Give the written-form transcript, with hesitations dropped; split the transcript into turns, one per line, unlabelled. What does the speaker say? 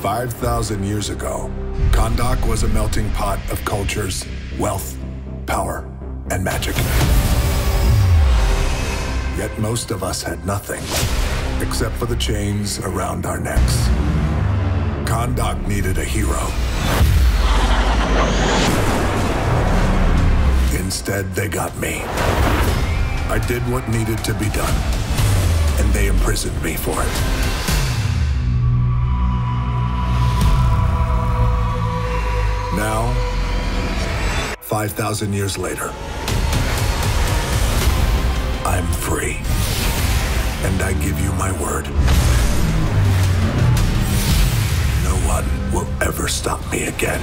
5,000 years ago, Kahndaq was a melting pot of cultures, wealth, power, and magic. Yet most of us had nothing, except for the chains around our necks. Kahndaq needed a hero. Instead, they got me. I did what needed to be done, and they imprisoned me for it. Now, 5,000 years later, I'm free, and I give you my word. No one will ever stop me again.